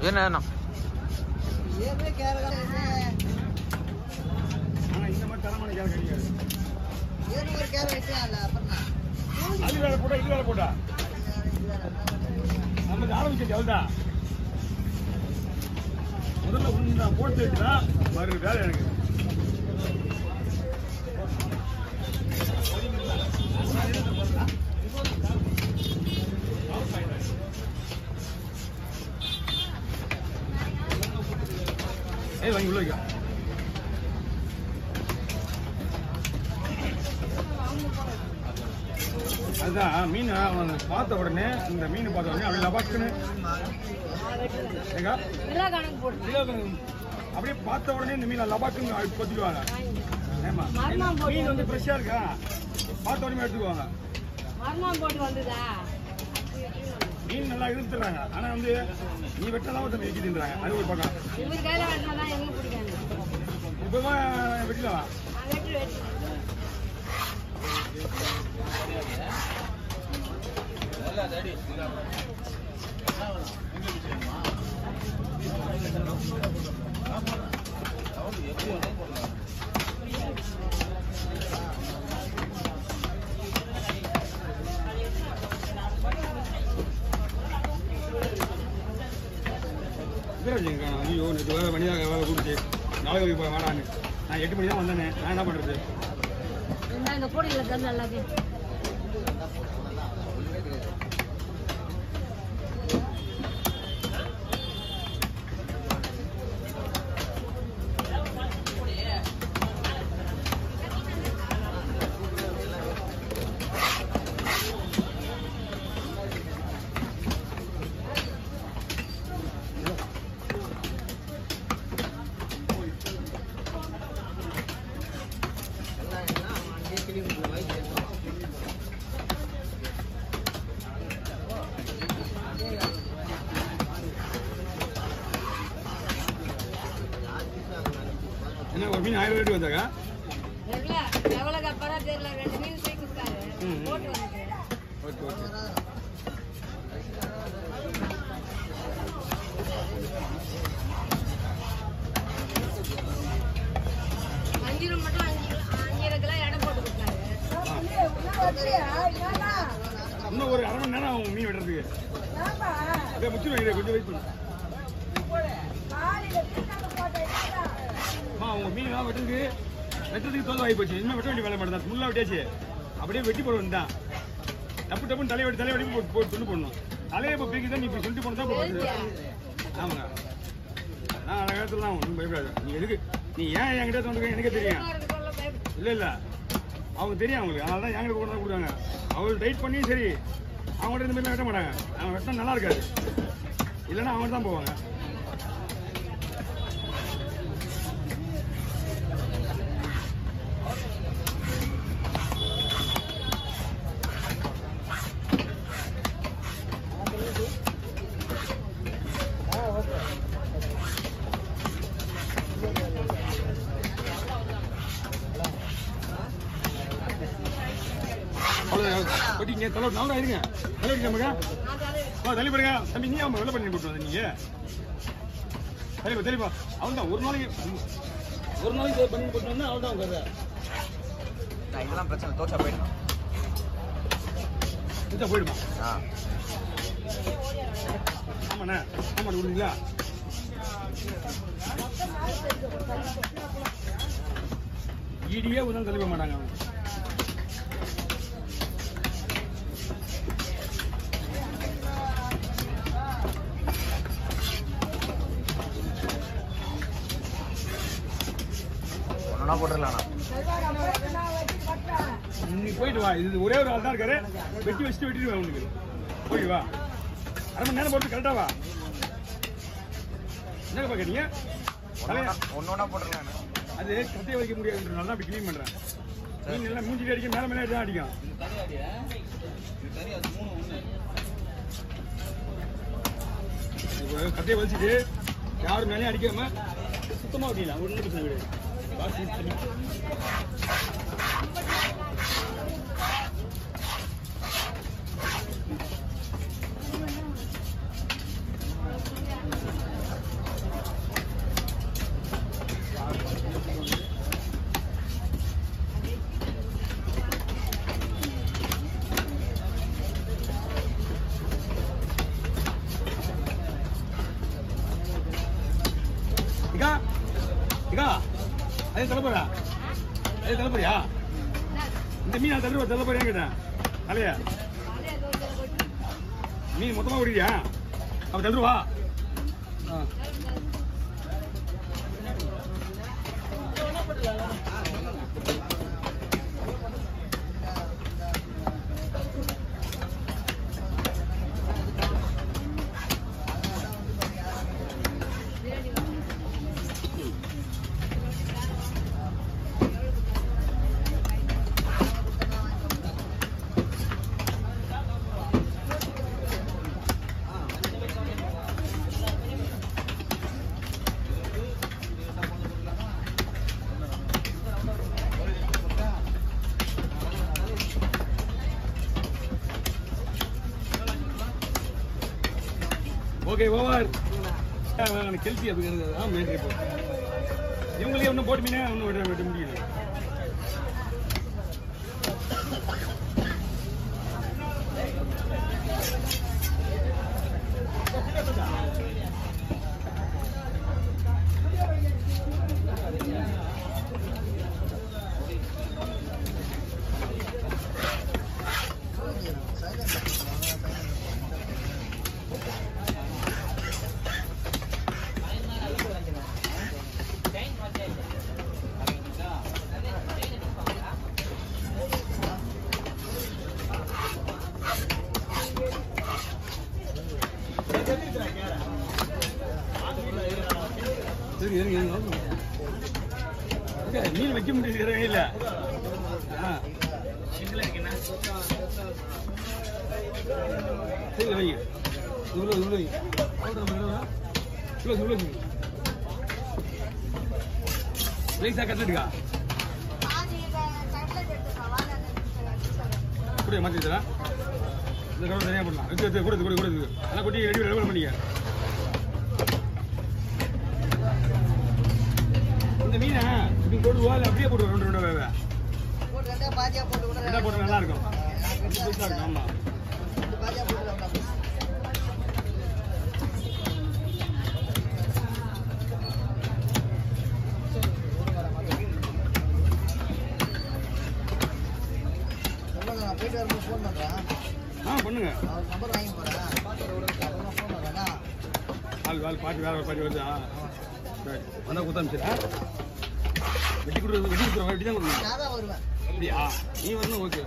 என்ன இந்த மாதிரி தரமான கேரட் கிடைக்காது. அது வேற போட்டா இது வேற போட்டா நமக்கு ஆரம்பிச்சு அவ்வளோதான். முதல்ல ஒன்று நான் போட்டு வச்சுனா மறு வேலை எனக்கு. வாங்கி உள்ள வைக்க. அதுதான் மீன் பார்த்த உடனே இந்த மீன் பார்த்த உடனே அப்படியே லபாக்குன்னு அப்படியே பார்த்த உடனே இந்த மீன் லபாக்குன்னு கொத்திடுவாங்க. ஏமா மீன் வந்து ஃப்ரெஷ்ஷா இருக்கா பார்த்த உடனே எடுத்துக்குவாங்க. மீன் நல்லா இழுத்துறாங்க. ஆனா வந்து நீ வெட்டலாம் ஒருத்தர் வெட்டி தின்றாங்க. அது ஒரு பக்கம். இப்பதான் வெட்டலாம். ஐயோ நேற்று வேலை மணியாக வேலை கொடுத்து நாளைக்கு போய் வேணான்னு நான் 8 மணி தான் வந்தேனே. நான் என்ன பண்றது? என்ன ஒரு மீன் 1000 ரேட்டு வந்தாங்க. இன்னும் ஒரு 1/2 மணி நேரம் அவங்க மீன் வெட்டுறதுக்கு அப்படியே முச்சு வைக்கிறேன். கொஞ்சம் வெயிட் பண்ணு. அவங்க மீன் வெட்டுறதுக்கு தோல் வாங்கி போச்சு. இன்னும் வெட்ட வேண்டிய வேலை மட்டும் தான். முள்ளா வெட்டியாச்சு. அப்படியே வெட்டி போட வேண்டியதான். டப்பு டப்புன்னு தலைவடி போட்டு துண்டு போடணும். தலையை இப்போ பீக்கி தான் நீ இப்படி சொல்லிட்டு போனதான் போடுறது. ஆமாங்க நான் இடத்துல தான் ஒன்றும் பயப்படாது. நீ எதுக்கு நீ ஏன் என்கிட்ட தோணுங்க எனக்கே தெரியும். இல்லை அவங்க தெரியும் அவங்களுக்கு. அதனால தான் என்கிட்ட கூட தான் கொடுக்குறாங்க. அவங்களுக்கு டைட் பண்ணி சரி அவங்கள்ட்ட இந்த மாதிரிலாம் வெட்ட மாட்டாங்க. அவங்க வெட்டினா நல்லா இருக்காது. இல்லைன்னா அவங்கள்ட்ட தான் போவாங்க. நீங்க தலை இருங்க தள்ளி பாருங்க தம்பி. நீ அவங்க வெள்ள பண்ணி போட்டு வந்த நீங்க தெளிப்பா அவன் தான் ஒரு நாளைக்கு பண்ணி போட்டு வந்தா அவன் தான் அவங்க இதெல்லாம் பிரச்சனை. தோச்சா போயிடுமா? ஆமாண்ணே ஆமா விடுங்களா? ஈடியே உதவி தள்ளிப்ப மாட்டாங்க. போட்டுடலாம். நீ போயிட்டு வா. இது ஒரே ஒரு ஆள் தான் இருக்காரு. வெட்டி வச்சுட்டு வெட்டிடுவேன். உனக்கு போயிட்டு வா. 1/2 மணி நேரம் போட்டு கரெக்டா வா. என்ன பாக்கிறீங்க? ஒன்னொன்னா போட்டுடலாம். அது கத்தையை வைக்க முடியாதுன்றனால தான் அப்படி கிளீன் பண்றேன். நீங்க எல்லாம் மூஞ்சி அடிக்க மேல மேலே தான் அடிக்கும். கத்தையை வலிச்சுட்டு யாரும் மேலேயும் அடிக்காம சுத்தமா அப்படிலாம் ஒன்றும் பிரச்சனை கிடையாது. அது தலைப்பறா அது தலைப்பறியா இந்த மீன் அது தலைப்பறியா கேட்டேன் தலையா மீன் மொத்தமா ஓடியா அப்ப தள்ளுவா ஓகே ஓவர் கெல்சி அப்படிங்கிறது தான் மெயின் ரிப்போர்ட் இவங்களே ஒன்றும் போட்டு மீனே ஒன்றும் விட முடியல மீன் வைக்க முடியாது இல்ல சரி வை லைஸா கட்லெட்டுக்கா கூட மாத்திட்டா இந்த கடை தனியா பண்ணலாம் கூட அதெல்லாம் கொட்டி ரெடி பண்ணிக்க இந்த மீனை இப்படி போடுவா இல்லை அப்படியே போடுவோம் ரெண்டு வேலை போட்டு நல்லா இருக்கும் ஆமா பண்ணுங்க பாட்டு வேற பாட்டி வருதா வந்தா குத்தாமிச்சிடா வெட்டி கொடுக்குற வெட்டி தான் கொடுக்கணும் அப்படியா நீ வரணும் ஓகே